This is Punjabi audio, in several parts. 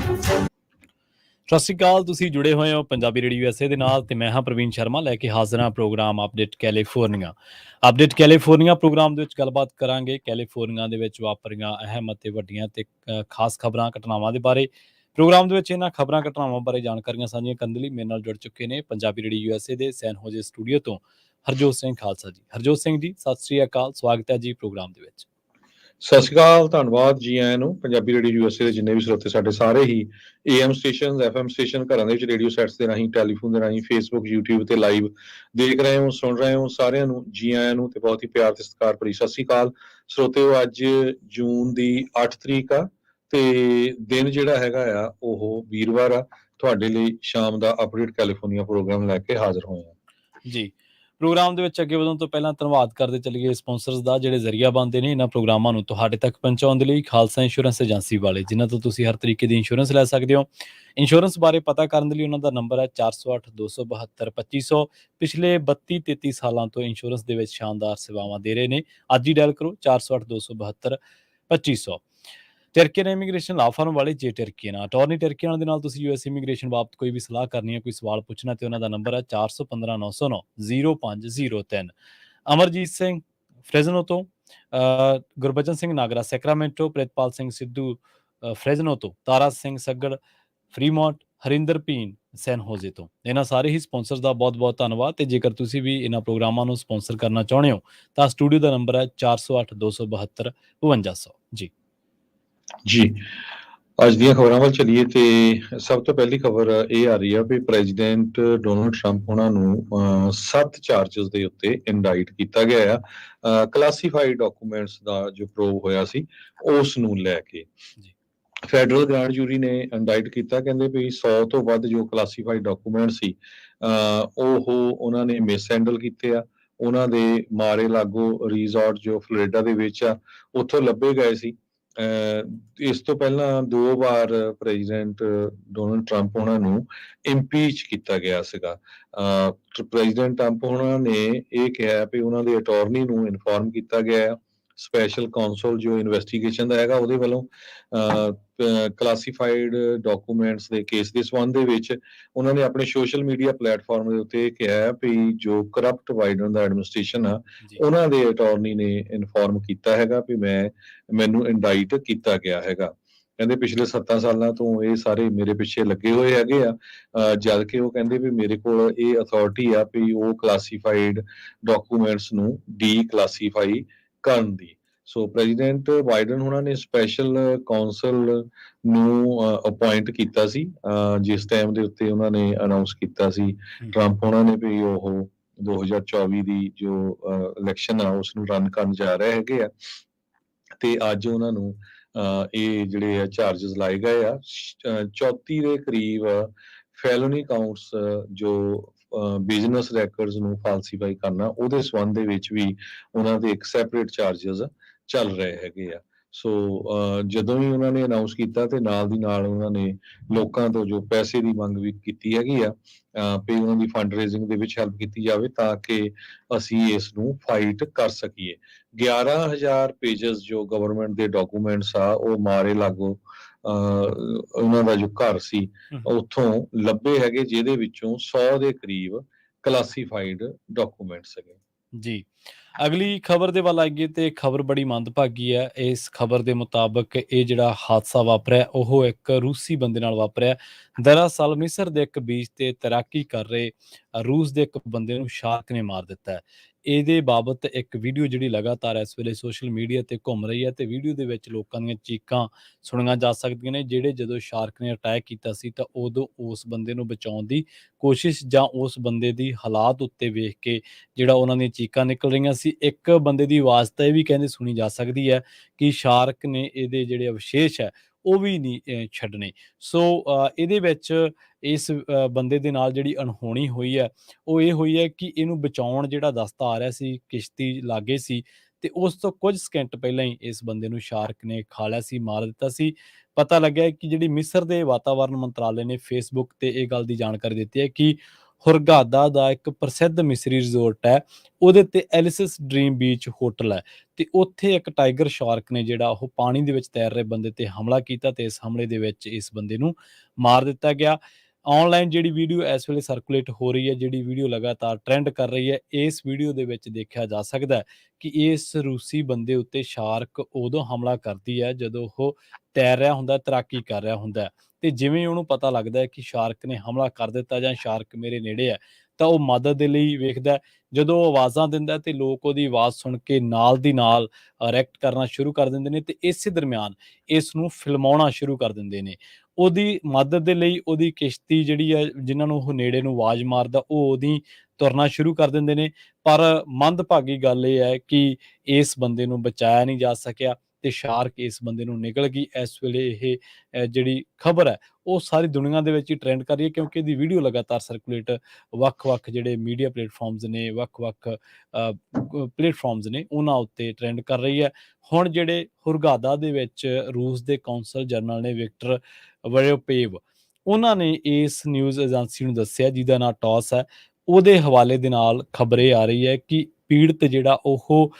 ਸਤਿ ਸ਼੍ਰੀ ਅਕਾਲ। ਤੁਸੀਂ ਜੁੜੇ ਹੋਏ ਹੋ ਪੰਜਾਬੀ ਰੇਡੀਓ USA ਦੇ ਨਾਲ ਤੇ ਮੈਂ ਹਾਂ ਪ੍ਰਵੀਨ ਸ਼ਰਮਾ ਲੈ ਕੇ ਹਾਜ਼ਰ ਹਾਂ programme update California. Update California programme ਦੇ ਵਿੱਚ ਗੱਲਬਾਤ ਕਰਾਂਗੇ ਕੈਲੀਫੋਰਨੀਆ ਦੇ ਵਿੱਚ ਵਾਪਰੀਆਂ ਅਹਿਮ ਅਤੇ ਵੱਡੀਆਂ ਤੇ ਖਾਸ ਖਬਰਾਂ ਘਟਨਾਵਾਂ ਦੇ ਬਾਰੇ। ਪ੍ਰੋਗਰਾਮ ਦੇ ਵਿੱਚ ਇਹਨਾਂ ਖਬਰਾਂ ਘਟਨਾਵਾਂ ਬਾਰੇ ਜਾਣਕਾਰੀਆਂ ਸਾਂਝੀਆਂ ਕਰਨ ਦੇ ਲਈ ਮੇਰੇ ਨਾਲ ਜੁੜ ਚੁੱਕੇ ਨੇ ਪੰਜਾਬੀ ਰੇਡੀਓ USA ਦੇ ਸੈਨ ਹੋਜੇ ਸਟੂਡੀਓ ਤੋਂ ਹਰਜੋਤ ਸਿੰਘ ਖਾਲਸਾ ਜੀ। ਹਰਜੋਤ ਸਿੰਘ ਜੀ, ਸਤਿ ਸ਼੍ਰੀ ਅਕਾਲ, ਸਵਾਗਤ ਹੈ ਜੀ ਪ੍ਰੋਗਰਾਮ ਦੇ ਵਿੱਚ। ਸਤਿ ਸ਼੍ਰੀ ਅਕਾਲ, ਧੰਨਵਾਦ ਜੀ ਆਇਆਂ ਨੂੰ। ਪੰਜਾਬੀ ਰੇਡੀਓ USA ਦੇ ਜਿੰਨੇ ਵੀ ਸਰੋਤੇ ਸਾਡੇ ਸਾਰੇ ਹੀ AM ਸਟੇਸ਼ਨ, FM ਸਟੇਸ਼ਨ, ਘਰਾਂ ਦੇ ਵਿੱਚ ਰੇਡੀਓ ਸੈਟਸ ਦੇ ਰਾਹੀਂ, ਟੈਲੀਫੋਨ ਦੇ ਰਾਹੀਂ, ਫੇਸਬੁੱਕ, YouTube ਤੇ ਲਾਈਵ ਦੇਖ ਰਹੇ ਹੋ, ਸੁਣ ਰਹੇ ਹੋ, ਸਾਰਿਆਂ ਨੂੰ ਜੀ ਆਇਆਂ ਨੂੰ ਤੇ ਬਹੁਤ ਹੀ ਪਿਆਰ ਤੇ ਸਤਿਕਾਰ ਭਰੀ ਸਤਿ ਸ਼੍ਰੀ ਅਕਾਲ। ਸਰੋਤਿਓ, ਅੱਜ ਜੂਨ ਦੀ 8 ਤਰੀਕ ਆ ਤੇ ਦਿਨ ਜਿਹੜਾ ਹੈਗਾ ਆ ਉਹ ਵੀਰਵਾਰ ਆ। ਤੁਹਾਡੇ ਲਈ ਸ਼ਾਮ ਦਾ ਅਪਡੇਟ ਕੈਲੀਫੋਰਨੀਆ ਪ੍ਰੋਗਰਾਮ ਲੈ ਕੇ ਹਾਜ਼ਰ ਹੋਏ ਹਾਂ ਜੀ। ਪ੍ਰੋਗਰਾਮ ਦੇ ਵਿੱਚ ਅੱਗੇ ਵਧਣ ਤੋਂ ਪਹਿਲਾਂ ਧੰਨਵਾਦ ਕਰਦੇ ਚੱਲੀਏ ਸਪਾਂਸਰਸ ਦਾ, ਜਿਹੜੇ ਜ਼ਰੀਆ ਬਣਦੇ ਨੇ ਇਹਨਾਂ ਪ੍ਰੋਗਰਾਮਾਂ ਨੂੰ ਤੁਹਾਡੇ ਤੱਕ ਪਹੁੰਚਾਉਣ ਦੇ ਲਈ। ਖਾਲਸਾ ਇੰਸ਼ੋਰੈਂਸ ਏਜੰਸੀ ਵਾਲੇ, ਜਿਨ੍ਹਾਂ ਤੋਂ ਤੁਸੀਂ ਹਰ ਤਰੀਕੇ ਦੀ ਇੰਸ਼ੋਰੈਂਸ ਲੈ ਸਕਦੇ ਹੋ। ਇੰਸ਼ੋਰੈਂਸ ਬਾਰੇ ਪਤਾ ਕਰਨ ਦੇ ਲਈ ਉਹਨਾਂ ਦਾ ਨੰਬਰ ਹੈ 408-272-2500। ਪਿਛਲੇ 32-33 ਸਾਲਾਂ ਤੋਂ ਇੰਸ਼ੋਰੈਂਸ ਦੇ ਵਿੱਚ ਸ਼ਾਨਦਾਰ ਸੇਵਾਵਾਂ ਦੇ ਰਹੇ ਨੇ। ਅੱਜ ਹੀ ਡਾਇਲ ਕਰੋ 408-272-2500। ਟਰਕੀਅਨ ਇਮੀਗ੍ਰੇਸ਼ਨ ਲਾ ਫਰਮ ਵਾਲੇ ਜੇ ਟਰਕੀਅਨ ਅਟਾਰਨੀ ਟਰਕੀਅਨ ਦੇ ਨਾਲ ਤੁਸੀਂ US ਇਮੀਗ੍ਰੇਸ਼ਨ ਬਾਬਤ ਕੋਈ ਵੀ ਸਲਾਹ ਕਰਨੀ ਹੈ, ਕੋਈ ਸਵਾਲ ਪੁੱਛਣਾ, ਤੇ ਉਹਨਾਂ ਦਾ ਨੰਬਰ ਹੈ 415909-0503। ਅਮਰਜੀਤ ਸਿੰਘ ਫਰੈਜ਼ਨੋ ਤੋਂ, ਗੁਰਬਚਨ ਸਿੰਘ ਨਾਗਰਾ ਸੈਕਰਾਮੈਂਟੋ, ਪ੍ਰਿਤਪਾਲ ਸਿੰਘ ਸਿੱਧੂ ਫਰੈਜ਼ਨੋ ਤੋਂ, ਤਾਰਾ ਸਿੰਘ ਸੱਗੜ ਫਰੀਮੌਂਟ, ਹਰਿੰਦਰ ਭੀਨ ਸੈਨ ਹੋਜ਼ੇ ਤੋਂ। ਇਹਨਾਂ ਸਾਰੇ ਹੀ ਸਪਾਂਸਰਸ ਦਾ ਬਹੁਤ ਬਹੁਤ ਧੰਨਵਾਦ। ਤੇ ਜੇਕਰ ਤੁਸੀਂ ਵੀ ਇਹਨਾਂ ਪ੍ਰੋਗਰਾਮਾਂ ਨੂੰ ਸਪਾਂਸਰ ਕਰਨਾ ਚਾਹੁੰਦੇ ਹੋ ਤਾਂ ਸਟੂਡੀਓ ਦਾ ਨੰਬਰ ਹੈ 4082725200 ਜੀ। ਜੀ, ਅੱਜ ਦੀਆਂ ਖਬਰਾਂ ਵੱਲ ਚੱਲੀਏ ਤੇ ਸਭ ਤੋਂ ਪਹਿਲੀ ਖਬਰ ਇਹ ਆ ਰਹੀ ਆ ਵੀ ਪ੍ਰੈਜ਼ੀਡੈਂਟ ਡੋਨਲਡ ਟਰੰਪ ਉਹਨਾਂ ਨੂੰ 7 ਚਾਰਜਸ ਦੇ ਉੱਤੇ ਇੰਡਾਈਟ ਕੀਤਾ ਗਿਆ ਆ ਕਲਾਸੀਫਾਈਡ ਡਾਕੂਮੈਂਟਸ ਦਾ ਜੋ ਪ੍ਰੋਵ ਹੋਇਆ ਸੀ ਉਸ ਨੂੰ ਲੈ ਕੇ। ਫੈਡਰਲ ਗ੍ਰਾਂਡ ਜੂਰੀ ਨੇ ਇੰਡਾਈਟ ਕੀਤਾ, ਕਹਿੰਦੇ ਵੀ 100 ਤੋਂ ਵੱਧ ਜੋ ਕਲਾਸੀਫਾਈਡ ਡਾਕੂਮੈਂਟ ਸੀ ਉਹ ਉਹਨਾਂ ਨੇ ਮਿਸਹੈਂਡਲ ਕੀਤੇ ਆ। ਉਹਨਾਂ ਦੇ ਮਾਰੇ ਲਾਗੋ ਰਿਜ਼ੋਰਟ ਜੋ ਫਲੋਰੀਡਾ ਦੇ ਵਿੱਚ ਆ ਉੱਥੋਂ ਲੱਭੇ ਗਏ ਸੀ। ਇਸ ਤੋਂ ਪਹਿਲਾਂ 2 ਵਾਰ ਪ੍ਰੈਜ਼ੀਡੈਂਟ ਡੋਨਲਡ ਟਰੰਪ ਉਹਨਾਂ ਨੂੰ ਇੰਪੀਚ ਕੀਤਾ ਗਿਆ ਸੀਗਾ। ਪ੍ਰੈਜ਼ੀਡੈਂਟ ਟਰੰਪ ਉਹਨਾਂ ਨੇ ਇਹ ਕਿਹਾ ਵੀ ਉਹਨਾਂ ਦੇ ਅਟਾਰਨੀ ਨੂੰ ਇਨਫੋਰਮ ਕੀਤਾ ਗਿਆ, ਸਪੈਸ਼ਲ ਕਾਉਂਸਲ ਜੋ ਇਨਵੈਸਟੀਗੇਸ਼ਨ ਦਾ ਹੈਗਾ ਉਹਦੇ ਵੱਲੋਂ ਕਲਾਸੀਫਾਈਡ ਡਾਕੂਮੈਂਟਸ ਦੇ ਕੇਸ ਦੇ ਸੰਬੰਧ ਦੇ ਵਿੱਚ ਉਹਨਾਂ ਨੇ ਆਪਣੇ ਸੋਸ਼ਲ ਮੀਡੀਆ ਪਲੇਟਫਾਰਮ ਦੇ ਉੱਤੇ ਕਿਹਾ ਵੀ ਜੋ ਕਰਪਟ ਬਾਈਡਨ ਦਾ ਐਡਮਿਨਿਸਟ੍ਰੇਸ਼ਨ ਆ ਉਹਨਾਂ ਦੇ ਅਟਾਰਨੀ ਨੇ ਇਨਫੋਰਮ ਕੀਤਾ ਹੈਗਾ ਵੀ ਮੈਨੂੰ ਇੰਡਾਈਟ ਕੀਤਾ ਗਿਆ ਹੈਗਾ। ਕਹਿੰਦੇ ਪਿਛਲੇ 7 ਸਾਲਾਂ ਤੋਂ ਇਹ ਸਾਰੇ ਮੇਰੇ ਪਿੱਛੇ ਲੱਗੇ ਹੋਏ ਹੈਗੇ ਆ, ਜਦ ਕਿ ਉਹ ਕਹਿੰਦੇ ਵੀ ਮੇਰੇ ਕੋਲ ਇਹ ਅਥਾਰਟੀ ਆ ਵੀ ਉਹ ਕਲਾਸੀਫਾਈਡ ਡਾਕੂਮੈਂਟਸ ਨੂੰ ਡੀ ਕਲਾਸੀਫਾਈ ਕਰਨ ਦੀ। ਸੋ ਪ੍ਰੈਜ਼ੀਡੈਂਟ ਬਾਈਡਨ ਉਹਨਾਂ ਨੇ ਸਪੈਸ਼ਲ ਕਾਉਂਸਲ ਨੂੰ ਅਪਾਇੰਟ ਕੀਤਾ ਸੀ ਜਿਸ ਟਾਈਮ ਦੇ ਉੱਤੇ ਉਹਨਾਂ ਨੇ ਅਨਾਉਂਸ ਕੀਤਾ ਸੀ ਟਰੰਪ ਉਹਨਾਂ ਨੇ ਵੀ ਉਹ 2024 ਦੀ ਜੋ ਇਲੈਕਸ਼ਨ ਆ ਉਸ ਨੂੰ ਰਨ ਕਰਨ ਜਾ ਰਹੇ ਹੈਗੇ ਆ। ਤੇ ਅੱਜ ਉਹਨਾਂ ਨੂੰ ਇਹ ਜਿਹੜੇ ਚਾਰਜਸ ਲਾਏ ਗਏ ਆ 34 ਦੇ ਕਰੀਬ ਫੈਲੋਨੀ ਕਾਊਂਟਸ ਜੋ ਬਿਜ਼ਨਸ ਰੈਕਰਡਸ ਨੂੰ ਫਾਲਸੀਫਾਈ ਕਰਨਾ ਉਹਦੇ ਸੰਬੰਧ ਦੇ ਵਿੱਚ ਵੀ ਉਹਨਾਂ ਦੇ ਇੱਕ ਸੈਪਰੇਟ ਚਾਰਜਸ ਚੱਲ ਰਹੇ ਹੈਗੇ ਆ। ਸੋ ਜਦੋਂ ਵੀ ਉਹਨਾਂ ਨੇ ਅਨਾਉਂਸ ਕੀਤਾ ਤੇ ਨਾਲ ਦੀ ਨਾਲ ਉਹਨਾਂ ਨੇ ਲੋਕਾਂ ਤੋਂ ਜੋ ਪੈਸੇ ਦੀ ਮੰਗ ਵੀ ਕੀਤੀ ਹੈਗੀ ਆ ਵੀ ਉਹਨਾਂ ਦੀ ਫੰਡ ਰੇਜ਼ਿੰਗ ਦੇ ਵਿੱਚ ਹੈਲਪ ਕੀਤੀ ਜਾਵੇ ਤਾਂ ਕਿ ਅਸੀਂ ਇਸ ਨੂੰ ਫਾਈਟ ਕਰ ਸਕੀਏ। 11,000 ਪੇਜਸ ਜੋ ਗਵਰਨਮੈਂਟ ਦੇ ਡਾਕੂਮੈਂਟਸ ਆ ਉਹ ਮਾਰੇ ਲਾਗੋ ਉਹਨਾਂ ਦਾ ਜੋ ਘਰ ਸੀ ਉੱਥੋਂ ਲੱਭੇ ਹੈਗੇ, ਜਿਹਦੇ ਵਿੱਚੋਂ 100 ਦੇ ਕਰੀਬ ਕਲਾਸੀਫਾਈਡ ਡਾਕੂਮੈਂਟਸ ਹੈਗੇ ਜੀ। ਅਗਲੀ ਖਬਰ ਦੇ ਵੱਲ ਆਈਏ ਤੇ ਖਬਰ ਬੜੀ ਮੰਦਭਾਗੀ ਹੈ। ਇਸ ਖਬਰ ਦੇ ਮੁਤਾਬਕ ਇਹ ਜਿਹੜਾ ਹਾਦਸਾ ਵਾਪਰਿਆ ਉਹ ਇੱਕ ਰੂਸੀ ਬੰਦੇ ਨਾਲ ਵਾਪਰਿਆ। ਦਰਅਸਲ ਮਿਸਰ ਦੇ ਇੱਕ ਬੀਚ ਤੇ ਤੈਰਾਕੀ ਕਰ ਰਹੇ ਰੂਸ ਦੇ ਇੱਕ ਬੰਦੇ ਨੂੰ ਸ਼ਾਰਕ ਨੇ ਮਾਰ ਦਿੱਤਾ ਹੈ। ਇਹਦੇ ਬਾਬਤ ਇੱਕ ਵੀਡੀਓ ਜਿਹੜੀ ਲਗਾਤਾਰ ਇਸ ਵੇਲੇ ਸੋਸ਼ਲ ਮੀਡੀਆ ਤੇ ਘੁੰਮ ਰਹੀ ਹੈ ਤੇ ਵੀਡੀਓ ਦੇ ਵਿੱਚ ਲੋਕਾਂ ਦੀਆਂ ਚੀਕਾਂ ਸੁਣੀਆਂ ਜਾ ਸਕਦੀਆਂ ਨੇ, ਜਿਹੜੇ ਜਦੋਂ ਸ਼ਾਰਕ ਨੇ ਅਟੈਕ ਕੀਤਾ ਸੀ ਤਾਂ ਉਦੋਂ ਉਸ ਬੰਦੇ ਨੂੰ ਬਚਾਉਣ ਦੀ ਕੋਸ਼ਿਸ਼ ਜਾਂ ਉਸ ਬੰਦੇ ਦੀ ਹਾਲਾਤ ਉੱਤੇ ਵੇਖ ਕੇ ਜਿਹੜਾ ਉਹਨਾਂ ਦੀਆਂ ਚੀਕਾਂ ਨਿਕਲ ਰਹੀਆਂ ਸੀ। ਇੱਕ ਬੰਦੇ ਦੀ ਆਵਾਜ਼ ਤਾਂ ਇਹ ਵੀ ਕਹਿੰਦੇ ਸੁਣੀ ਜਾ ਸਕਦੀ ਹੈ ਕਿ ਸ਼ਾਰਕ ਨੇ ਇਹਦੇ ਜਿਹੜੇ ਅਵਸ਼ੇਸ਼ ਹੈ ਉਹ ਵੀ ਨਹੀਂ ਛੱਡਣੇ। ਸੋ ਇਹਦੇ ਵਿੱਚ ਇਸ ਬੰਦੇ ਦੇ ਨਾਲ ਜਿਹੜੀ ਅਣਹੋਣੀ ਹੋਈ ਹੈ ਉਹ ਇਹ ਹੋਈ ਹੈ ਕਿ ਇਹਨੂੰ ਬਚਾਉਣ ਜਿਹੜਾ ਦਸਤਾ ਆ ਰਿਹਾ ਸੀ, ਕਿਸ਼ਤੀ ਲਾਗੇ ਸੀ ਤੇ ਉਸ ਤੋਂ ਕੁਝ ਸਕਿੰਟ ਪਹਿਲਾਂ ਹੀ ਇਸ ਬੰਦੇ ਨੂੰ ਸ਼ਾਰਕ ਨੇ ਖਾ ਲਿਆ ਸੀ, ਮਾਰ ਦਿੱਤਾ ਸੀ। ਪਤਾ ਲੱਗਿਆ ਕਿ ਜਿਹੜੀ ਮਿਸਰ ਦੇ ਵਾਤਾਵਰਨ ਮੰਤਰਾਲੇ ਨੇ ਫੇਸਬੁੱਕ ਤੇ ਇਹ ਗੱਲ ਦੀ ਜਾਣਕਾਰੀ ਦਿੱਤੀ ਹੈ ਕਿ ਹੁਰਗਾਦਾ ਦਾ ਇੱਕ ਪ੍ਰਸਿੱਧ ਮਿਸਰੀ ਰਿਜ਼ੋਰਟ ਹੈ, ਉਹਦੇ ਤੇ ਐਲਿਸਿਸ ਡ੍ਰੀਮ ਬੀਚ ਹੋਟਲ ਹੈ, ਤੇ ਉੱਥੇ ਇੱਕ ਟਾਈਗਰ ਸ਼ਾਰਕ ਨੇ ਜਿਹੜਾ ਉਹ ਪਾਣੀ ਦੇ ਵਿੱਚ ਤੈਰ ਰਹੇ ਬੰਦੇ ਤੇ ਹਮਲਾ ਕੀਤਾ, ਤੇ ਇਸ ਹਮਲੇ ਦੇ ਵਿੱਚ ਇਸ ਬੰਦੇ ਨੂੰ ਮਾਰ ਦਿੱਤਾ ਗਿਆ। ਆਨਲਾਈਨ ਜਿਹੜੀ ਵੀਡੀਓ ਇਸ ਵੇਲੇ ਸਰਕੂਲੇਟ ਹੋ ਰਹੀ ਹੈ, ਜਿਹੜੀ ਵੀਡੀਓ ਲਗਾਤਾਰ ਟ੍ਰੈਂਡ ਕਰ ਰਹੀ ਹੈ, ਇਸ ਵੀਡੀਓ ਦੇ ਵਿੱਚ ਦੇਖਿਆ ਜਾ ਸਕਦਾ ਹੈ ਕਿ ਇਸ ਰੂਸੀ ਬੰਦੇ ਉੱਤੇ ਸ਼ਾਰਕ ਉਦੋਂ ਹਮਲਾ ਕਰਦੀ ਹੈ ਜਦੋਂ ਉਹ ਤੈਰ ਰਿਹਾ ਹੁੰਦਾ, ਤੈਰਾਕੀ ਕਰ ਰਿਹਾ ਹੁੰਦਾ ਹੈ, ਤੇ ਜਿਵੇਂ ਉਹਨੂੰ ਪਤਾ ਲੱਗਦਾ ਹੈ ਕਿ ਸ਼ਾਰਕ ਨੇ ਹਮਲਾ ਕਰ ਦਿੱਤਾ ਜਾਂ ਸ਼ਾਰਕ ਮੇਰੇ ਨੇੜੇ ਹੈ, ਤਾਂ ਉਹ ਮਦਦ ਦੇ ਲਈ ਵੇਖਦਾ ਹੈ। ਜਦੋਂ ਉਹ ਆਵਾਜ਼ਾਂ ਦਿੰਦਾ ਤੇ ਲੋਕ ਉਹਦੀ ਆਵਾਜ਼ ਸੁਣ ਕੇ ਨਾਲ ਦੀ ਨਾਲ ਰਿਐਕਟ ਕਰਨਾ ਸ਼ੁਰੂ ਕਰ ਦਿੰਦੇ ਨੇ, ਤੇ ਇਸੇ ਦਰਮਿਆਨ ਇਸ ਨੂੰ ਫਿਲਮਾਉਣਾ ਸ਼ੁਰੂ ਕਰ ਦਿੰਦੇ ਨੇ। ਉਹਦੀ ਮਦਦ ਦੇ ਲਈ ਉਹਦੀ ਕਿਸ਼ਤੀ ਜਿਹੜੀ ਹੈ, ਜਿਨ੍ਹਾਂ ਨੂੰ ਉਹ ਨੇੜੇ ਨੂੰ ਆਵਾਜ਼ ਮਾਰਦਾ, ਉਹ ਉਹਦੀ ਤੁਰਨਾ ਸ਼ੁਰੂ ਕਰ ਦਿੰਦੇ ਨੇ। ਪਰ ਮੰਦਭਾਗੀ ਗੱਲ ਇਹ ਹੈ ਕਿ ਇਸ ਬੰਦੇ ਨੂੰ ਬਚਾਇਆ ਨਹੀਂ ਜਾ ਸਕਿਆ, ਤੇ ਸ਼ਾਰਕ ਇਸ ਬੰਦੇ ਨੂੰ ਨਿਗਲ ਗਈ। ਇਸ ਵੇਲੇ ਇਹ ਜਿਹੜੀ ਖਬਰ ਹੈ ਉਹ ਸਾਰੀ ਦੁਨੀਆ ਦੇ ਵਿੱਚ ਹੀ ਟ੍ਰੈਂਡ ਕਰ ਰਹੀ ਹੈ, ਕਿਉਂਕਿ ਇਹਦੀ ਵੀਡੀਓ ਲਗਾਤਾਰ ਸਰਕੂਲੇਟ ਵੱਖ-ਵੱਖ ਜਿਹੜੇ ਮੀਡੀਆ ਪਲੇਟਫਾਰਮਸ ਨੇ, ਵੱਖ-ਵੱਖ ਪਲੇਟਫਾਰਮਸ ਨੇ, ਉਹਨਾਂ ਉੱਤੇ ਟ੍ਰੈਂਡ ਕਰ ਰਹੀ ਹੈ। ਹੁਣ ਜਿਹੜੇ ਹੁਰਗਾਦਾ ਦੇ ਵਿੱਚ ਰੂਸ ਦੇ ਕੌਂਸਲ ਜਨਰਲ ਨੇ, ਵਿਕਟਰ ਵਰਿਓਪੇਵ, ਉਹਨਾਂ ਨੇ ਇਸ ਨਿਊਜ਼ ਏਜੰਸੀ ਨੂੰ ਦੱਸਿਆ, ਜਿਹਦਾ ਨਾਂ ਟੌਸ ਹੈ, ਉਹਦੇ ਹਵਾਲੇ ਦੇ ਨਾਲ ਖਬਰ ਇਹ ਆ ਰਹੀ ਹੈ ਕਿ ਪੀੜਤ ਜਿਹੜਾ ਉਹ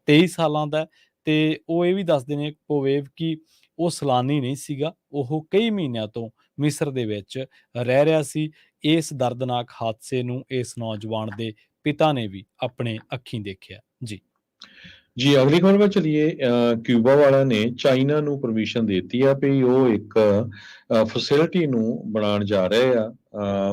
23 ਸਾਲਾਂ ਦਾ ਹੈ, ਤੇ ਉਹ ਇਹ ਵੀ ਦੱਸਦੇ ਨੇ ਪੋਵੇਵ ਕਿ ਉਹ ਸੈਲਾਨੀ ਨਹੀਂ ਸੀਗਾ, ਉਹ ਕਈ ਮਹੀਨਿਆਂ ਤੋਂ ਮਿਸਰ ਦੇ ਵਿੱਚ ਰਹਿ ਰਿਹਾ ਸੀ। ਇਸ ਦਰਦਨਾਕ ਹਾਦਸੇ ਨੂੰ ਇਸ ਨੌਜਵਾਨ ਦੇ ਪਿਤਾ ਨੇ ਵੀ ਆਪਣੇ ਅੱਖੀਂ ਦੇਖਿਆ। ਜੀ। ਜੀ, ਅਗਲੀ ਖਬਰ ਵੱਲ ਚਲੀਏ। ਕਿਊਬਾ ਵਾਲਿਆਂ ਨੇ ਚਾਈਨਾ ਨੂੰ ਪਰਮਿਸ਼ਨ ਦੇ ਦਿੱਤੀ ਆ ਵੀ ਉਹ ਇੱਕ ਫੈਸਿਲਿਟੀ ਨੂੰ ਬਣਾਉਣ ਜਾ ਰਹੇ ਆ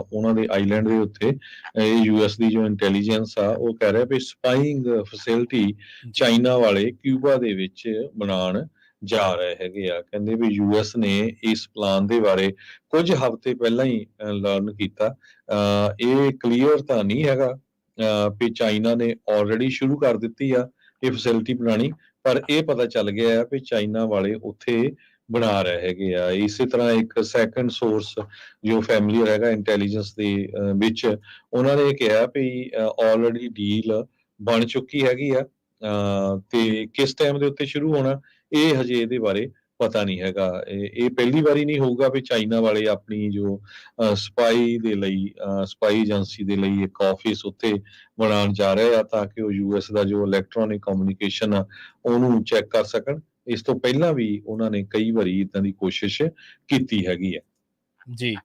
ਉਹਨਾਂ ਦੇ ਆਈਲੈਂਡ ਦੇ ਉੱਤੇ। ਇਹ ਯੂਐਸ ਦੀ ਜੋ ਇੰਟੈਲੀਜੈਂਸ ਆ ਉਹ ਕਹਿ ਰਿਹਾ ਵੀ ਸਪਾਈਂਗ ਫੈਸਿਲਿਟੀ ਜੀ। ਚਾਈਨਾ ਵਾਲੇ ਕਿਊਬਾ ਦੇ ਵਿੱਚ ਬਣਾਉਣ ਜਾ ਰਹੇ ਹੈਗੇ ਆ। ਕਹਿੰਦੇ ਵੀ ਯੂਐਸ ਨੇ ਇਸ ਪਲਾਨ ਦੇ ਬਾਰੇ ਕੁਝ ਹਫ਼ਤੇ ਪਹਿਲਾਂ ਹੀ ਲਰਨ ਕੀਤਾ। ਇਹ ਕਲੀਅਰ ਤਾਂ ਨਹੀਂ ਹੈਗਾ ਵੀ ਚਾਈਨਾ ਨੇ ਆਲਰੇਡੀ ਸ਼ੁਰੂ ਕਰ ਦਿੱਤੀ ਆ ਇਹ ਫੈਸਿਲਿਟੀ ਬਣਾਉਣੀ, ਪਰ ਇਹ ਪਤਾ ਚੱਲ ਗਿਆ ਹੈ ਵੀ ਚਾਈਨਾ ਵਾਲੇ ਉੱਥੇ ਬਣਾ ਰਹੇ ਹੈਗੇ ਆ। ਇਸੇ ਤਰ੍ਹਾਂ ਇੱਕ ਸੈਕੰਡ ਸੋਰਸ ਜੋ ਫੈਮਲੀਅਰ ਹੈਗਾ ਇੰਟੈਲੀਜੈਂਸ ਦੇ ਵਿੱਚ, ਉਹਨਾਂ ਨੇ ਕਿਹਾ ਵੀ ਆਲਰੇਡੀ ਡੀਲ ਬਣ ਚੁੱਕੀ ਹੈਗੀ ਆ, ਤੇ ਕਿਸ ਟਾਈਮ ਦੇ ਉੱਤੇ ਸ਼ੁਰੂ ਹੋਣਾ ਇਹ ਹਜੇ ਇਹਦੇ ਬਾਰੇ ਪਤਾ ਨਹੀਂ ਹੈਗਾ। ਇਹ ਪਹਿਲੀ ਵਾਰੀ ਨਹੀਂ ਹੋਊਗਾ ਵੀ ਚਾਈਨਾ ਵਾਲੇ ਆਪਣੀ ਜੋ ਸਪਾਈ ਦੇ ਲਈ ਸਪਾਈ ਏਜੰਸੀ ਦੇ ਲਈ ਇੱਕ ਆਫਿਸ ਉੱਥੇ ਬਣਾਉਣ ਜਾ ਰਹੇ ਆ ਤਾਂ ਕਿ ਉਹ ਯੂਐਸ ਦਾ ਜੋ ਇਲੈਕਟ੍ਰੋਨਿਕ ਕਮਿਊਨੀਕੇਸ਼ਨ ਆ ਉਹਨੂੰ ਚੈੱਕ ਕਰ ਸਕਣ। ਇਸ ਤੋਂ ਪਹਿਲਾਂ ਵੀ ਉਹਨਾਂ ਨੇ ਕਈ ਵਾਰੀ ਇਦਾਂ ਦੀ ਕੋਸ਼ਿਸ਼ ਕੀਤੀ ਹੈਗੀ ਹੈ। ਜੀ।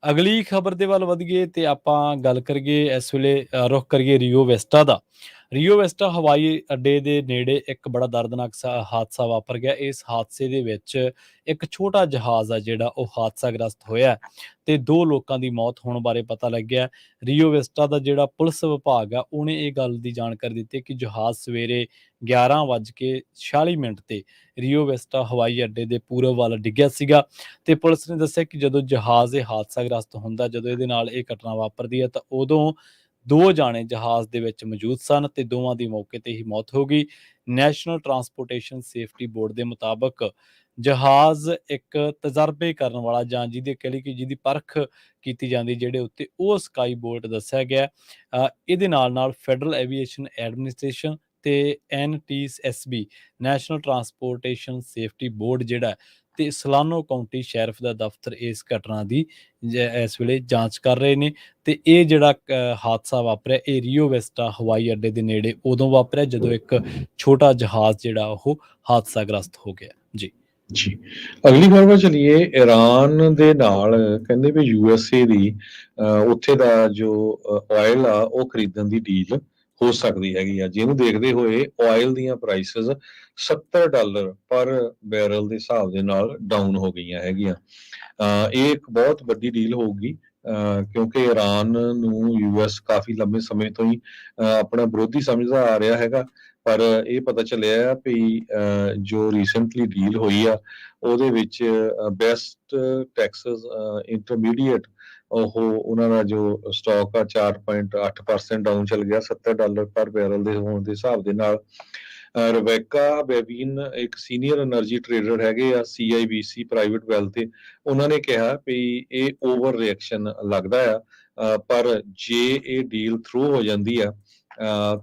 ਅਗਲੀ ਖਬਰ ਦੇ ਵੱਲ ਵਧੀਏ ਤੇ ਆਪਾਂ ਗੱਲ ਕਰੀਏ, ਇਸ ਵੇਲੇ ਰੁਖ ਕਰੀਏ ਰੀਓ ਵੈਸਟਾ ਦਾ। ਰੀਓ ਵੈਸਟਾ ਹਵਾਈ ਅੱਡੇ ਦੇ ਨੇੜੇ ਇੱਕ ਬੜਾ ਦਰਦਨਾਕ ਹਾਦਸਾ ਵਾਪਰ ਗਿਆ। ਇਸ ਹਾਦਸੇ ਦੇ ਵਿੱਚ ਇੱਕ ਛੋਟਾ ਜਹਾਜ਼ ਆ ਜਿਹੜਾ ਉਹ ਹਾਦਸਾਗ੍ਰਸਤ ਹੋਇਆ, ਤੇ 2 ਲੋਕਾਂ ਦੀ ਮੌਤ ਹੋਣ ਬਾਰੇ ਪਤਾ ਲੱਗਿਆ। ਰੀਓ ਵੈਸਟਾ ਦਾ ਜਿਹੜਾ ਪੁਲਿਸ ਵਿਭਾਗ ਆ ਉਹਨੇ ਇਹ ਗੱਲ ਦੀ ਜਾਣਕਾਰੀ ਦਿੱਤੀ ਕਿ ਜਹਾਜ਼ ਸਵੇਰੇ 11:46 ਤੇ ਰੀਓ ਵੈਸਟਾ ਹਵਾਈ ਅੱਡੇ ਦੇ ਪੂਰਬ ਵੱਲ ਡਿੱਗਿਆ ਸੀਗਾ, ਤੇ ਪੁਲਿਸ ਨੇ ਦੱਸਿਆ ਕਿ ਜਦੋਂ ਜਹਾਜ਼ ਇਹ ਹਾਦਸਾਗ੍ਰਸਤ ਹੁੰਦਾ, ਜਦੋਂ ਇਹਦੇ ਨਾਲ ਇਹ ਘਟਨਾ ਵਾਪਰਦੀ ਹੈ, ਤਾਂ ਉਦੋਂ 2 ਜਾਣੇ ਜਹਾਜ਼ ਦੇ ਵਿੱਚ ਮੌਜੂਦ ਸਨ ਤੇ ਦੋਵਾਂ ਦੀ ਮੌਕੇ ਤੇ ਹੀ ਮੌਤ ਹੋ ਗਈ। ਨੈਸ਼ਨਲ ਟਰਾਂਸਪੋਰਟੇਸ਼ਨ ਸੇਫਟੀ ਬੋਰਡ ਦੇ ਮੁਤਾਬਕ ਜਹਾਜ਼ ਇੱਕ ਤਜਰਬੇ ਕਰਨ ਵਾਲਾ, ਜਾਂ ਜਿਹਦੇ ਕਹਿ ਲਈ ਕਿ ਜਿਹਦੀ ਪਰਖ ਕੀਤੀ ਜਾਂਦੀ ਜਿਹੜੇ ਉੱਤੇ, ਉਹ ਸਕਾਈ ਬੋਲਟ ਦੱਸਿਆ ਗਿਆ। ਇਹਦੇ ਨਾਲ ਫੈਡਰਲ ਐਵੀਏਸ਼ਨ ਐਡਮਿਨਿਸਟ੍ਰੇਸ਼ਨ ਤੇ NTSB national transportation safety board ਜਿਹੜਾ, ਤੇ ਸਲਾਨੋ ਕਾਉਂਟੀ ਸ਼ੈਰਿਫ ਦਾ ਦਫ਼ਤਰ ਇਸ ਘਟਨਾ ਦੀ ਇਸ ਵੇਲੇ ਜਾਂਚ ਕਰ ਰਹੇ ਨੇ। ਤੇ ਇਹ ਜਿਹੜਾ ਹਾਦਸਾ ਵਾਪਰਿਆ ਇਹ ਰੀਓ ਵੈਸਟਾ ਹਵਾਈ ਅੱਡੇ ਦੇ ਨੇੜੇ ਉਦੋਂ ਵਾਪਰਿਆ ਜਦੋਂ ਇੱਕ ਛੋਟਾ ਜਹਾਜ਼ ਜਿਹੜਾ ਉਹ ਹਾਦਸਾਗ੍ਰਸਤ ਹੋ ਗਿਆ। ਜੀ। ਜੀ, ਅਗਲੀ ਖਬਰ ਵੱਲ ਚਲੀਏ। ਈਰਾਨ ਦੇ ਨਾਲ ਕਹਿੰਦੇ ਵੀ USA ਦੀ ਉੱਥੇ ਦਾ ਜੋ ਆਇਲ ਆ ਉਹ ਖਰੀਦਣ ਦੀ ਡੀਲ ਹੋ ਸਕਦੀ ਹੈਗੀ ਆ, ਜਿਹਨੂੰ ਦੇਖਦੇ ਹੋਏ ਆਇਲ ਦੀਆਂ ਪ੍ਰਾਈਸਿਸ $70 ਪਰ ਬੈਰਲ ਦੇ ਹਿਸਾਬ ਦੇ ਨਾਲ ਡਾਊਨ ਹੋ ਗਈਆਂ ਹੈਗੀਆਂ। ਇਹ ਇੱਕ ਬਹੁਤ ਵੱਡੀ ਡੀਲ ਹੋਊਗੀ ਕਿਉਂਕਿ ਈਰਾਨ ਨੂੰ US ਕਾਫੀ ਲੰਬੇ ਸਮੇਂ ਤੋਂ ਹੀ ਆਪਣਾ ਵਿਰੋਧੀ ਸਮਝਦਾ ਆ ਰਿਹਾ ਹੈਗਾ, ਪਰ ਇਹ ਪਤਾ ਚੱਲਿਆ ਆ ਵੀ ਜੋ ਰੀਸੈਂਟਲੀ ਡੀਲ ਹੋਈ ਆ ਉਹਦੇ ਵਿੱਚ ਬੈਸਟ ਟੈਕਸਸ ਇੰਟਰਮੀਡੀਏਟ ਉਹਨਾਂ ਦਾ ਜੋ ਸਟਾਕ ਆ 4.8% ਡਾਊਨ ਚੱਲ ਗਿਆ $70 ਪਰ ਬੈਰਲ ਦੇ ਹੋਣ ਦੇ ਹਿਸਾਬ ਦੇ ਨਾਲ। ਰਬੈਕਾ ਬੇਬੀਨ ਇੱਕ ਸੀਨੀਅਰ એનર્ਜੀ ਟ੍ਰੇਡਰ ਹੈਗੇ ਆ CIBC ਪ੍ਰਾਈਵੇਟ ਵੈਲ ਤੇ, ਉਹਨਾਂ ਨੇ ਕਿਹਾ ਵੀ ਇਹ ਓਵਰ ਰਿਐਕਸ਼ਨ ਲੱਗਦਾ ਆ, ਪਰ ਜੇ ਇਹ ਡੀਲ ਥਰੂ ਹੋ ਜਾਂਦੀ ਆ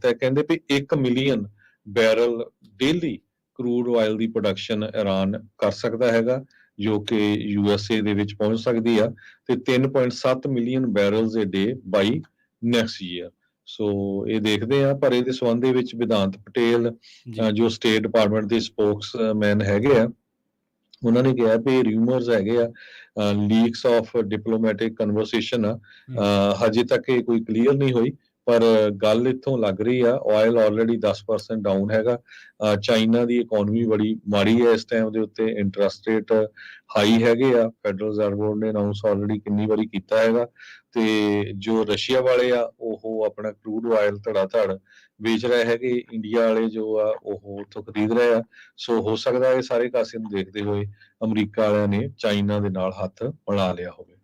ਤਾਂ ਕਹਿੰਦੇ ਵੀ 1 million barrel daily crude oil ਦੀ ਪ੍ਰੋਡਕਸ਼ਨ ਈਰਾਨ ਕਰ ਸਕਦਾ ਹੈਗਾ। ਜੋ ਕਿ USA ਦੇ ਵਿੱਚ ਪਹੁੰਚ ਸਕਦੀ ਆ, ਤੇ 3.7 ਮਿਲੀਅਨ ਬੈਰਲਸ ਏ ਡੇ ਬਾਈ ਨੈਕਸਟ ਈਅਰ। ਸੋ ਇਹ ਦੇਖਦੇ ਆ, ਪਰ ਇਹਦੇ ਸੰਬੰਧ ਦੇ ਵਿੱਚ ਵਿਧਾਂਤ ਪਟੇਲ ਜੀ ਜੋ ਸਟੇਟ ਡਿਪਾਰਟਮੈਂਟ ਦੇ ਸਪੋਕਸਮੈਨ ਹੈਗੇ ਆ, ਉਹਨਾਂ ਨੇ ਕਿਹਾ ਵੀ ਰਿਊਮਰਸ ਹੈਗੇ ਆ, ਲੀਕਸ ਆਫ ਡਿਪਲੋਮੈਟਿਕ ਕਨਵਰਸੇਸ਼ਨ ਆ, ਹਜੇ ਤੱਕ ਇਹ ਕੋਈ ਕਲੀਅਰ ਨਹੀਂ ਹੋਈ, ਪਰ ਗੱਲ ਇੱਥੋਂ ਲੱਗ ਰਹੀ ਆ ਆਇਲ ਆਲਰੇਡੀ 10% ਡਾਊਨ ਹੈਗਾ। ਚਾਈਨਾ ਦੀ ਇਕਨੋਮੀ ਬੜੀ ਮਾੜੀ ਹੈ ਇਸ ਟਾਈਮ ਦੇ ਉੱਤੇ, ਇੰਟਰਸਟ ਰੇਟ ਹਾਈ ਹੈਗੇ ਆ, ਫੈਡਰਲ ਰਿਜ਼ਰਵ ਬੋਰਡ ਨੇ ਅਨਾਉਂਸ ਆਲਰੇਡੀ ਕਿੰਨੀ ਵਾਰੀ ਕੀਤਾ ਹੈਗਾ, ਤੇ ਜੋ ਰਸ਼ੀਆ ਵਾਲੇ ਆ ਉਹ ਆਪਣਾ ਕਰੂਡ ਆਇਲ ਧੜਾ ਧੜ ਵੇਚ ਰਹੇ ਹੈਗੇ, ਇੰਡੀਆ ਵਾਲੇ ਜੋ ਆ ਉਹ ਉੱਥੋਂ ਖਰੀਦ ਰਹੇ ਆ। ਸੋ ਹੋ ਸਕਦਾ ਇਹ ਸਾਰੇ ਕਾਸੇ ਨੂੰ ਦੇਖਦੇ ਹੋਏ ਅਮਰੀਕਾ ਵਾਲਿਆਂ ਨੇ ਚਾਈਨਾ ਦੇ ਨਾਲ ਹੱਥ ਮਿਲਾ ਲਿਆ ਹੋਵੇ।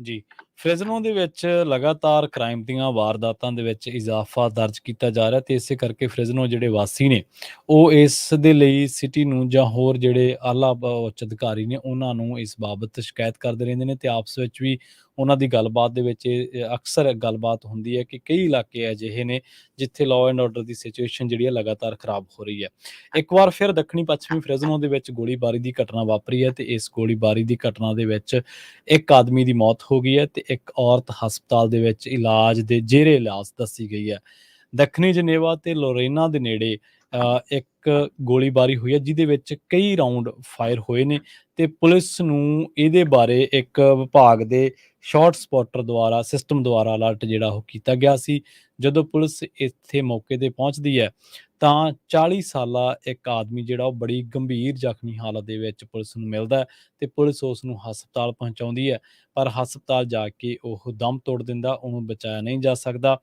ਜੀ ਫ੍ਰੈਜ਼ਨੋ ਦੇ ਵਿੱਚ ਲਗਾਤਾਰ ਕ੍ਰਾਈਮ ਦੀਆਂ ਵਾਰਦਾਤਾਂ ਦੇ ਵਿੱਚ ਇਜ਼ਾਫਾ ਦਰਜ ਕੀਤਾ ਜਾ ਰਿਹਾ ਤੇ ਇਸੇ ਕਰਕੇ ਫ੍ਰੈਜ਼ਨੋ ਜਿਹੜੇ ਵਾਸੀ ਨੇ ਉਹ ਇਸ ਦੇ ਲਈ ਸਿਟੀ ਨੂੰ ਜਾਂ ਹੋਰ ਜਿਹੜੇ ਆਲਾ ਉੱਚ ਅਧਿਕਾਰੀ ਨੇ ਉਹਨਾਂ ਨੂੰ ਇਸ ਬਾਬਤ ਸ਼ਿਕਾਇਤ ਕਰਦੇ ਰਹਿੰਦੇ ਨੇ ਤੇ ਆਪਸ ਵਿੱਚ ਵੀ ਉਹਨਾਂ ਦੀ ਗੱਲਬਾਤ ਦੇ ਵਿੱਚ ਅਕਸਰ ਗੱਲਬਾਤ ਹੁੰਦੀ ਹੈ ਕਿ ਕਈ ਇਲਾਕੇ ਅਜਿਹੇ ਨੇ ਜਿੱਥੇ law and order the situation ਜਿਹੜੀ ਹੈ ਲਗਾਤਾਰ ਖਰਾਬ ਹੋ ਰਹੀ ਹੈ। ਇੱਕ ਵਾਰ ਫਿਰ ਦੱਖਣੀ ਪੱਛਮੀ ਫ੍ਰੈਜ਼ਨੋ ਦੇ ਵਿੱਚ ਗੋਲੀਬਾਰੀ ਦੀ ਘਟਨਾ ਵਾਪਰੀ ਹੈ ਤੇ ਇਸ ਗੋਲੀਬਾਰੀ ਦੀ ਘਟਨਾ ਦੇ ਵਿੱਚ ਇੱਕ ਆਦਮੀ ਦੀ ਮੌਤ ਹੋ ਗਈ ਹੈ ਤੇ ਇੱਕ ਔਰਤ ਹਸਪਤਾਲ ਦੇ ਵਿੱਚ ਇਲਾਜ ਦੇ ਜੇਰੇ ਇਲਾਜ ਦੱਸੀ ਗਈ ਹੈ। ਦੱਖਣੀ ਜਨੇਵਾ ਤੇ ਲੋਰੇਨਾ ਦੇ ਨੇੜੇ ਇੱਕ ਗੋਲੀਬਾਰੀ ਹੋਈ ਹੈ ਜਿਹਦੇ ਵਿੱਚ ਕਈ ਰਾਉਂਡ ਫਾਇਰ ਹੋਏ ਨੇ ਤੇ ਪੁਲਿਸ ਨੂੰ ਇਹਦੇ ਬਾਰੇ ਇੱਕ ਵਿਭਾਗ ਦੇ ਸ਼ਾਰਟ ਸਪੌਟਰ ਦੁਆਰਾ ਸਿਸਟਮ ਦੁਆਰਾ ਅਲਰਟ ਜਿਹੜਾ ਉਹ ਕੀਤਾ ਗਿਆ ਸੀ। ਜਦੋਂ ਪੁਲਿਸ ਇੱਥੇ ਮੌਕੇ ਤੇ ਪਹੁੰਚਦੀ ਹੈ ਤਾਂ 40 ਸਾਲਾ ਇੱਕ ਆਦਮੀ ਜਿਹੜਾ ਉਹ ਬੜੀ ਗੰਭੀਰ ਜ਼ਖਮੀ ਹਾਲਤ ਦੇ ਵਿੱਚ ਪੁਲਿਸ ਨੂੰ ਮਿਲਦਾ ਹੈ ਤੇ ਪੁਲਿਸ ਉਸ ਨੂੰ ਹਸਪਤਾਲ ਪਹੁੰਚਾਉਂਦੀ ਹੈ, ਪਰ ਹਸਪਤਾਲ ਜਾ ਕੇ ਉਹ ਦਮ ਤੋੜ ਦਿੰਦਾ, ਉਹਨੂੰ ਬਚਾਇਆ ਨਹੀਂ ਜਾ ਸਕਦਾ।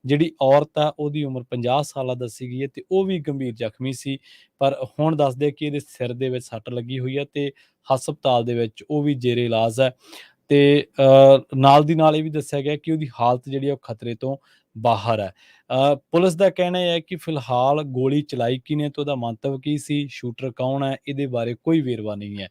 ਜਿਹੜੀ ਔਰਤ ਆ ਉਹਦੀ ਉਮਰ 50 ਸਾਲਾਂ ਦੱਸੀ ਗਈ ਹੈ ਤੇ ਉਹ ਵੀ ਗੰਭੀਰ ਜ਼ਖਮੀ ਸੀ, ਪਰ ਹੁਣ ਦੱਸਦੇ ਕਿ ਇਹਦੇ ਸਿਰ ਦੇ ਵਿੱਚ ਸੱਟ ਲੱਗੀ ਹੋਈ ਹੈ ਤੇ ਹਸਪਤਾਲ ਦੇ ਵਿੱਚ ਉਹ ਵੀ ਜੇਰੇ ਇਲਾਜ ਹੈ ਤੇ ਨਾਲ ਦੀ ਨਾਲ ਇਹ ਵੀ ਦੱਸਿਆ ਗਿਆ ਕਿ ਉਹਦੀ ਹਾਲਤ ਜਿਹੜੀ ਉਹ ਖਤਰੇ ਤੋਂ ਬਾਹਰ ਹੈ। ਪੁਲਿਸ ਦਾ ਕਹਿਣਾ ਹੈ ਕਿ ਫਿਲਹਾਲ ਗੋਲੀ ਚਲਾਈ ਕਿਹਨੇ ਤੇ ਉਹਦਾ ਮੰਤਵ ਕੀ ਸੀ, ਸ਼ੂਟਰ ਕੌਣ ਹੈ, ਇਹਦੇ ਬਾਰੇ ਕੋਈ ਵੇਰਵਾ ਨਹੀਂ ਹੈ।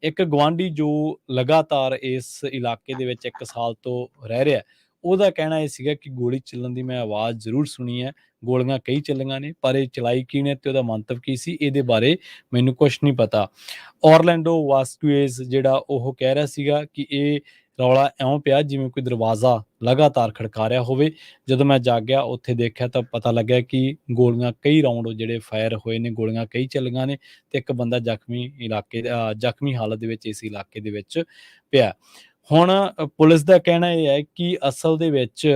ਇੱਕ ਗੁਆਂਢੀ ਜੋ ਲਗਾਤਾਰ ਇਸ ਇਲਾਕੇ ਦੇ ਵਿੱਚ 1 ਸਾਲ ਤੋਂ ਰਹਿ ਰਿਹਾ, ਉਹਦਾ ਕਹਿਣਾ ਇਹ ਸੀਗਾ ਕਿ ਗੋਲੀ ਚੱਲਣ ਦੀ ਮੈਂ ਆਵਾਜ਼ ਜ਼ਰੂਰ ਸੁਣੀ ਹੈ, ਗੋਲੀਆਂ ਕਈ ਚੱਲੀਆਂ ਨੇ, ਪਰ ਇਹ ਚਲਾਈ ਕਿਹਨੇ ਤੇ ਉਹਦਾ ਮੰਤਵ ਕੀ ਸੀ ਇਹਦੇ ਬਾਰੇ ਮੈਨੂੰ ਕੁਛ ਨਹੀਂ ਪਤਾ। ਔਰਲੈਂਡੋ ਵਾਸਕੁਏਜ਼ ਜਿਹੜਾ ਉਹ ਕਹਿ ਰਿਹਾ ਸੀਗਾ ਕਿ ਇਹ ਰੌਲਾ ਇਉਂ ਪਿਆ ਜਿਵੇਂ ਕੋਈ ਦਰਵਾਜ਼ਾ ਲਗਾਤਾਰ ਖੜਕਾ ਰਿਹਾ ਹੋਵੇ। ਜਦੋਂ ਮੈਂ ਜਾਗਿਆ ਉੱਥੇ ਦੇਖਿਆ ਤਾਂ ਪਤਾ ਲੱਗਿਆ ਕਿ ਗੋਲੀਆਂ ਕਈ ਰਾਉਂਡ ਜਿਹੜੇ ਫਾਇਰ ਹੋਏ ਨੇ, ਗੋਲੀਆਂ ਕਈ ਚੱਲੀਆਂ ਨੇ ਤੇ ਇੱਕ ਬੰਦਾ ਜ਼ਖਮੀ ਹਾਲਤ ਦੇ ਵਿੱਚ ਇਸ ਇਲਾਕੇ ਦੇ ਵਿੱਚ ਪਿਆ। ਹੁਣ ਪੁਲਿਸ ਦਾ ਕਹਿਣਾ ਇਹ ਹੈ ਕਿ ਅਸਲ ਦੇ ਵਿੱਚ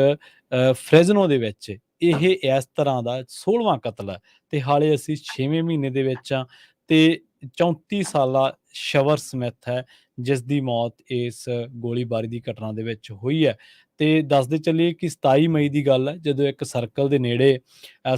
ਫ੍ਰੈਜ਼ਨੋ ਦੇ ਵਿੱਚ ਇਹ ਇਸ ਤਰ੍ਹਾਂ ਦਾ 16ਵਾਂ ਕਤਲ ਹੈ ਤੇ ਹਾਲੇ ਅਸੀਂ 6ਵੇਂ ਮਹੀਨੇ ਦੇ ਵਿੱਚ ਆ ਤੇ 34 ਸਾਲਾ ਸ਼ਵਰ ਸਮਿਥ ਹੈ ਜਿਸ ਦੀ ਮੌਤ ਇਸ ਗੋਲੀਬਾਰੀ ਦੀ ਘਟਨਾ ਦੇ ਵਿੱਚ ਹੋਈ ਹੈ। ਤੇ ਦੱਸਦੇ ਚੱਲੀਏ ਕਿ 27 ਮਈ ਦੀ ਗੱਲ ਹੈ ਜਦੋਂ ਇੱਕ ਸਰਕਲ ਦੇ ਨੇੜੇ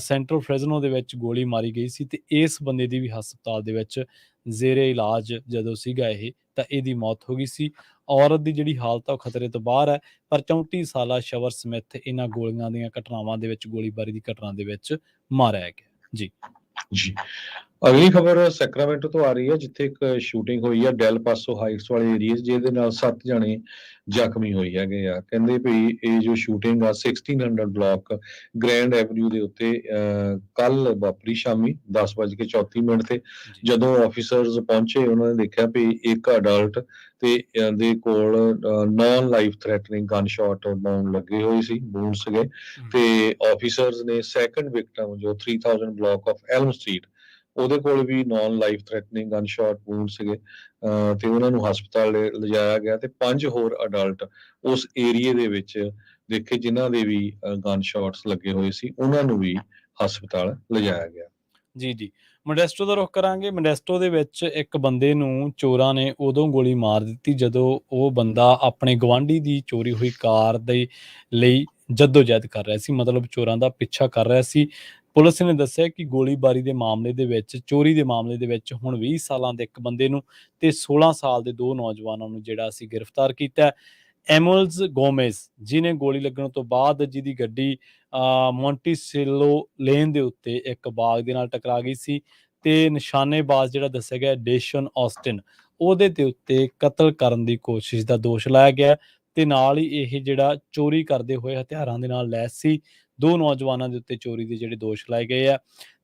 ਸੈਂਟਰਲ ਫ੍ਰੈਜ਼ਨੋ ਦੇ ਵਿੱਚ ਗੋਲੀ ਮਾਰੀ ਗਈ ਸੀ ਤੇ ਇਸ ਬੰਦੇ ਦੀ ਵੀ ਹਸਪਤਾਲ ਦੇ ਵਿੱਚ ਜ਼ੇਰੇ ਇਲਾਜ ਜਦੋਂ ਸੀਗਾ ਇਹ ਤਾਂ ਇਹਦੀ ਮੌਤ ਹੋ ਗਈ ਸੀ। ਔਰਤ ਦੀ ਜਿਹੜੀ ਹਾਲਤ ਆ ਉਹ ਖਤਰੇ ਤੋਂ ਬਾਹਰ ਹੈ, ਪਰ 34 ਸਾਲਾ ਸ਼ਵਰ ਸਮਿਥ ਇਹਨਾਂ ਗੋਲੀਆਂ ਦੀਆਂ ਘਟਨਾਵਾਂ ਦੇ ਵਿੱਚ ਗੋਲੀਬਾਰੀ ਦੀ ਘਟਨਾ ਦੇ ਵਿੱਚ ਮਾਰਿਆ ਗਿਆ। ਜੀ ਜੀ ਅਗਲੀ ਖਬਰ ਸੈਕਰਾਮੈਂਟੋ ਤੋਂ ਆ ਰਹੀ ਹੈ, ਜਿੱਥੇ ਇੱਕ ਸ਼ੂਟਿੰਗ ਹੋਈ ਆ ਡੈਲ ਪਾਸੋ ਹਾਈਟਸ ਵਾਲੇ ਏਰੀਆ, ਜਿਹਦੇ ਨਾਲ 7 ਜਣੇ ਜ਼ਖਮੀ ਹੋਏ ਹੈਗੇ ਆ। ਕਹਿੰਦੇ ਵੀ ਇਹ ਜੋ ਸ਼ੂਟਿੰਗ ਆ 1600 ਬਲਾਕ ਗ੍ਰੈਂਡ ਐਵਨਿਊ ਦੇ ਉੱਤੇ ਕੱਲ ਵਾਪਰੀ ਸ਼ਾਮੀ 10:34 ਤੇ ਜਦੋਂ ਆਫੀਸਰਸ ਪਹੁੰਚੇ ਉਹਨਾਂ ਨੇ ਦੇਖਿਆ ਵੀ ਇੱਕ ਅਡਲਟ ਤੇ ਦੇ ਕੋਲ non life threatening gunshot wound ਲੱਗੇ ਹੋਏ ਸੀ, ਬੂਨ ਸੀਗੇ, ਤੇ ਆਫੀਸਰਸ ਨੇ ਸੈਕੰਡ ਵਿਕਟਮ ਜੋ 3000 ਬਲਾਕ ਆਫ ਐਲਮ ਸਟਰੀਟ ਉਹਦੇ ਕੋਲ ਵੀ non life threatening gunshot wound ਸੀਗੇ, ਤੇ ਉਹਨਾਂ ਨੂੰ ਹਸਪਤਾਲ ਲਿਜਾਇਆ ਗਿਆ ਤੇ 5 ਹੋਰ ਅਡਲਟ ਉਸ ਏਰੀਏ ਦੇ ਵਿੱਚ ਦੇਖੇ ਜਿਨ੍ਹਾਂ ਦੇ ਵੀ ਗਨ ਸ਼ਾਟਸ ਲੱਗੇ ਹੋਏ ਸੀ, ਉਹਨਾਂ ਨੂੰ ਵੀ ਹਸਪਤਾਲ ਲਿਜਾਇਆ ਗਿਆ। ਜੀ ਮੋਡੈਸਟੋ ਦਾ ਰੁਖ ਕਰਾਂਗੇ। ਮੋਡੈਸਟੋ ਦੇ ਵਿੱਚ ਇੱਕ ਬੰਦੇ ਨੂੰ ਚੋਰਾਂ ਨੇ ਉਦੋਂ ਗੋਲੀ ਮਾਰ ਦਿੱਤੀ ਜਦੋਂ ਉਹ ਬੰਦਾ ਆਪਣੇ ਗਵਾਂਢੀ ਦੀ ਚੋਰੀ ਹੋਈ ਕਾਰ ਦੇ ਲਈ ਜਹਿਦ ਕਰ ਰਿਹਾ ਸੀ, ਮਤਲਬ ਚੋਰਾਂ ਦਾ ਪਿੱਛਾ ਕਰ ਰਿਹਾ ਸੀ। ਪੁਲਿਸ ਨੇ ਦੱਸਿਆ ਕਿ ਗੋਲੀਬਾਰੀ ਦੇ ਮਾਮਲੇ ਦੇ ਵਿੱਚ, ਚੋਰੀ ਦੇ ਮਾਮਲੇ ਦੇ ਵਿੱਚ ਹੁਣ 20 ਸਾਲਾਂ ਦੇ ਇੱਕ ਬੰਦੇ ਨੂੰ ਤੇ 16 ਸਾਲ ਦੇ 2 ਨੌਜਵਾਨਾਂ ਨੂੰ ਜਿਹੜਾ ਅਸੀਂ ਗ੍ਰਿਫਤਾਰ ਕੀਤਾ। ਐਮਲਜ਼ ਗੋਮੇਜ਼ ਜਿਹਨੇ ਗੋਲੀ ਲੱਗਣ ਤੋਂ ਬਾਅਦ ਜਿਹਦੀ ਗੱਡੀ ਮੌਂਟੀਸੇਲੋ ਲੇਨ ਦੇ ਉੱਤੇ ਇੱਕ ਬਾਗ ਦੇ ਨਾਲ ਟਕਰਾ ਗਈ ਸੀ ਤੇ ਨਿਸ਼ਾਨੇਬਾਜ਼ ਜਿਹੜਾ ਦੱਸਿਆ ਗਿਆ ਡੇਸ਼ਨ ਆਸਟਿਨ ਉਹਦੇ ਦੇ ਉੱਤੇ ਕਤਲ ਕਰਨ ਦੀ ਕੋਸ਼ਿਸ਼ ਦਾ ਦੋਸ਼ ਲਾਇਆ ਗਿਆ ਤੇ ਨਾਲ ਹੀ ਇਹ ਜਿਹੜਾ ਚੋਰੀ ਕਰਦੇ ਹੋਏ ਹਥਿਆਰਾਂ ਦੇ ਨਾਲ ਲੈਸ ਸੀ। 2 ਨੌਜਵਾਨਾਂ ਦੇ ਉੱਤੇ ਚੋਰੀ ਦੇ ਜਿਹੜੇ ਦੋਸ਼ ਲਾਏ ਗਏ ਆ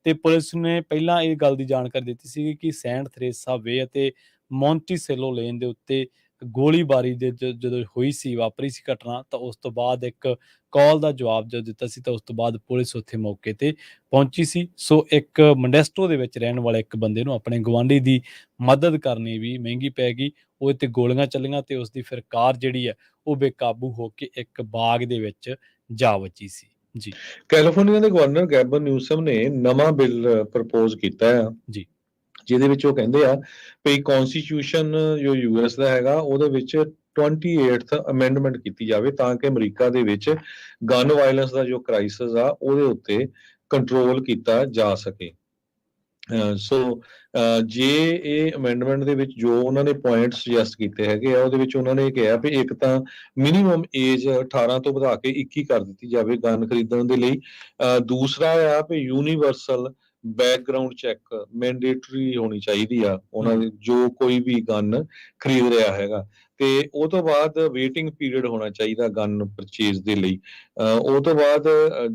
ਤੇ ਪੁਲਿਸ ਨੇ ਪਹਿਲਾਂ ਇਹ ਗੱਲ ਦੀ ਜਾਣਕਾਰੀ ਦਿੱਤੀ ਸੀ ਕਿ ਸੈਂਟ ਥਰੇਸਾ ਵੇ ਅਤੇ ਮੋਂਟੀਸੈਲੋ ਲੇਨ ਦੇ ਉੱਤੇ ਗੋਲੀਬਾਰੀ ਦੇ ਜਦੋਂ ਹੋਈ ਸੀ, ਵਾਪਰੀ ਸੀ ਘਟਨਾ, ਤਾਂ ਉਸ ਤੋਂ ਬਾਅਦ ਇੱਕ ਕਾਲ ਦਾ ਜਵਾਬ ਜਦੋਂ ਦਿੱਤਾ ਸੀ, ਤਾਂ ਉਸ ਤੋਂ ਬਾਅਦ ਪੁਲਿਸ ਉੱਥੇ ਮੌਕੇ ਤੇ ਪਹੁੰਚੀ ਸੀ। ਸੋ ਇੱਕ ਮੋਡੈਸਟੋ ਦੇ ਵਿੱਚ ਰਹਿਣ ਵਾਲੇ ਇੱਕ ਬੰਦੇ ਨੂੰ ਆਪਣੇ ਗੁਆਂਢੀ ਦੀ ਮਦਦ ਕਰਨੀ ਵੀ ਮਹਿੰਗੀ ਪੈ ਗਈ। ਉਹਦੇ ਤੇ ਗੋਲੀਆਂ ਚੱਲੀਆਂ ਤੇ ਉਸਦੀ ਫਿਰ ਕਾਰ ਜਿਹੜੀ ਹੈ ਉਹ ਬੇਕਾਬੂ ਹੋ ਕੇ ਇੱਕ ਬਾਗ ਦੇ ਵਿੱਚ ਜਾ ਵੱਜੀ ਸੀ। ਜੀ ਕੈਲੀਫੋਰਨੀਆ ਦੇ ਗਵਰਨਰ ਗੈਬਨ ਨਿਊਸਮ ਨੇ ਨਵਾਂ ਬਿੱਲ ਪ੍ਰਪੋਜ਼ ਕੀਤਾ ਆ, ਜੀ ਜਿਹਦੇ ਵਿੱਚ ਉਹ ਕਹਿੰਦੇ ਆ ਵੀ ਕਨਸਟੀਟਿਊਸ਼ਨ ਜੋ ਯੂਐਸ ਦਾ ਹੈਗਾ ਉਹਦੇ ਵਿੱਚ 28th ਅਮੈਂਡਮੈਂਟ ਕੀਤੀ ਜਾਵੇ ਤਾਂ ਕਿ ਅਮਰੀਕਾ ਦੇ ਵਿੱਚ ਗਨ ਵਾਇਲੈਂਸ ਦਾ ਜੋ ਕ੍ਰਾਈਸਿਸ ਆ ਉਹਦੇ ਉੱਤੇ ਕੰਟਰੋਲ ਕੀਤਾ ਜਾ ਸਕੇ। ਸੋ ਜੇ ਇਹ ਅਮੈਂਡਮੈਂਟ ਦੇ ਵਿੱਚ ਜੋ ਉਹਨਾਂ ਨੇ ਪੁਆਇੰਟ ਸੁਜੈਸਟ ਕੀਤੇ ਹੈਗੇ ਆ ਉਹਦੇ ਵਿੱਚ ਉਹਨਾਂ ਨੇ ਇਹ ਕਿਹਾ ਵੀ ਇੱਕ ਤਾਂ ਮਿਨੀਮਮ ਏਜ 18 ਤੋਂ ਵਧਾ ਕੇ 21 ਕਰ ਦਿੱਤੀ ਜਾਵੇ ਗਨ ਖਰੀਦਣ ਦੇ ਲਈ। ਦੂਸਰਾ ਆ ਵੀ ਯੂਨੀਵਰਸਲ ਬੈਕਗਰਾਉਂਡ ਚੈੱਕ ਮੈਂਡੇਟਰੀ ਹੋਣੀ ਚਾਹੀਦੀ ਆ ਉਹਨਾਂ ਦੀ ਜੋ ਕੋਈ ਵੀ ਗਨ ਖਰੀਦ ਰਿਹਾ ਹੈਗਾ, ਤੇ ਉਹ ਤੋਂ ਬਾਅਦ ਵੇਟਿੰਗ ਪੀਰੀਅਡ ਹੋਣਾ ਚਾਹੀਦਾ ਗਨ ਪਰਚੇਜ਼ ਦੇ ਲਈ। ਉਹ ਤੋਂ ਬਾਅਦ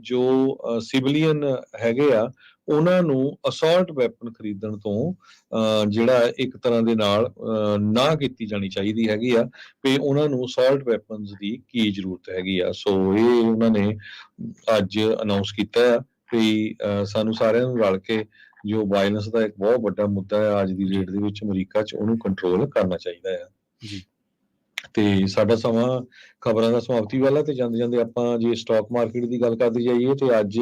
ਜੋ ਸਿਵਲੀਅਨ ਹੈਗੇ ਆ ਉਹਨਾਂ ਨੂੰ ਅਸੌਲਟ ਵੈਪਨ ਖਰੀਦਣ ਤੋਂ ਜਿਹੜਾ ਇੱਕ ਤਰ੍ਹਾਂ ਦੇ ਨਾਲ ਨਾ ਕੀਤੀ ਜਾਣੀ ਚਾਹੀਦੀ ਹੈਗੀ ਆ ਵੀ ਉਹਨਾਂ ਨੂੰ ਅਸੌਲਟ ਵੈਪਨਸ ਦੀ ਕੀ ਜ਼ਰੂਰਤ ਹੈਗੀ ਆ। ਸੋ ਇਹ ਉਹਨਾਂ ਨੇ ਅੱਜ ਅਨਾਉਂਸ ਕੀਤਾ ਆ ਵੀ ਸਾਨੂੰ ਸਾਰਿਆਂ ਨੂੰ ਰਲ ਕੇ ਜੋ ਵਾਇਲੈਂਸ ਦਾ ਇੱਕ ਬਹੁਤ ਵੱਡਾ ਮੁੱਦਾ ਹੈ ਅੱਜ ਦੀ ਡੇਟ ਦੇ ਵਿੱਚ ਅਮਰੀਕਾ 'ਚ ਉਹਨੂੰ ਕੰਟਰੋਲ ਕਰਨਾ ਚਾਹੀਦਾ ਆ। ਜੀ ਤੇ ਸਾਡਾ ਸਮਾਂ ਖਬਰਾਂ ਦਾ ਸਮਾਪਤੀ ਵਾਲਾ ਤੇ ਜਾਂਦੇ ਜਾਂਦੇ ਆਪਾਂ ਜੇ ਸਟਾਕ ਮਾਰਕੀਟ ਦੀ ਗੱਲ ਕਰਦੇ ਜਾਈਏ ਤੇ ਅੱਜ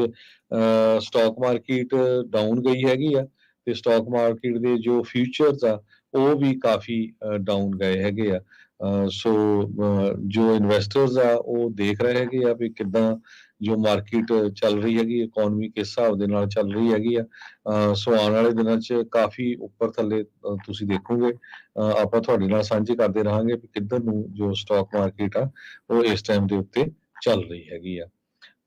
ਸਟਾਕ ਮਾਰਕੀਟ ਡਾਊਨ ਗਈ ਹੈਗੀ ਆ ਤੇ ਸਟਾਕ ਮਾਰਕੀਟ ਦੇ ਜੋ ਫਿਊਚਰਸ ਆ ਉਹ ਵੀ ਕਾਫੀ ਡਾਊਨ ਗਏ ਹੈਗੇ ਆ। ਸੋ ਜੋ ਇਨਵੈਸਟਰਸ ਆ ਉਹ ਦੇਖ ਰਹੇ ਹੈਗੇ ਆ ਵੀ ਕਿੱਦਾਂ ਜੋ ਮਾਰਕੀਟ ਚੱਲ ਰਹੀ ਹੈਗੀ, ਇਕਨੋਮੀ ਕਿਸ ਹਿਸਾਬ ਦੇ ਨਾਲ ਚੱਲ ਰਹੀ ਹੈਗੀ ਆ। ਸੋ ਆਉਣ ਵਾਲੇ ਦਿਨਾਂ 'ਚ ਕਾਫੀ ਉੱਪਰ ਥੱਲੇ ਤੁਸੀਂ ਦੇਖੋਗੇ। ਆਪਾਂ ਤੁਹਾਡੇ ਨਾਲ ਸਾਂਝੇ ਕਰਦੇ ਰਹਾਂਗੇ ਵੀ ਕਿੱਧਰ ਨੂੰ ਜੋ ਸਟਾਕ ਮਾਰਕੀਟ ਆ ਉਹ ਇਸ ਟਾਈਮ ਦੇ ਉੱਤੇ ਚੱਲ ਰਹੀ ਹੈਗੀ ਆ।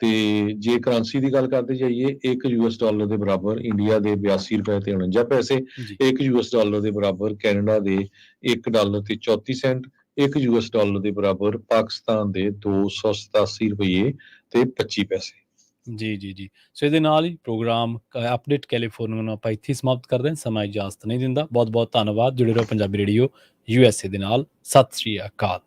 ਤੇ ਜੇ ਕਰੰਸੀ ਦੀ ਗੱਲ ਕਰਦੇ ਜਾਈਏ, ਇੱਕ ਯੂਐਸ ਡਾਲਰ ਦੇ ਬਰਾਬਰ ਇੰਡੀਆ ਦੇ 82 ਰੁਪਏ ਤੇ 49 ਪੈਸੇ, ਇੱਕ ਯੂਐਸ ਡਾਲਰ ਦੇ ਬਰਾਬਰ ਕੈਨੇਡਾ ਦੇ $1 ਤੇ 34 ਸੈਂਟ, ਇੱਕ ਯੂਐਸ ਡਾਲਰ ਦੇ ਬਰਾਬਰ ਪਾਕਿਸਤਾਨ ਦੇ 287 ਰੁਪਏ ਤੇ 25 ਪੈਸੇ। ਜੀ ਜੀ ਜੀ ਸੋ ਇਹਦੇ ਨਾਲ ਹੀ ਪ੍ਰੋਗਰਾਮ ਅਪਡੇਟ ਕੈਲੀਫੋਰਨੀਆ ਨੂੰ ਆਪਾਂ ਇੱਥੇ ਸਮਾਪਤ ਕਰਦੇ ਹਾਂ। ਸਮਾਂ ਇਜਾਜ਼ਤ ਨਹੀਂ ਦਿੰਦਾ। ਬਹੁਤ ਬਹੁਤ ਧੰਨਵਾਦ। ਜੁੜੇ ਰਹੋ ਪੰਜਾਬੀ ਰੇਡੀਓ USA ਦੇ ਨਾਲ। ਸਤਿ ਸ਼੍ਰੀ ਅਕਾਲ।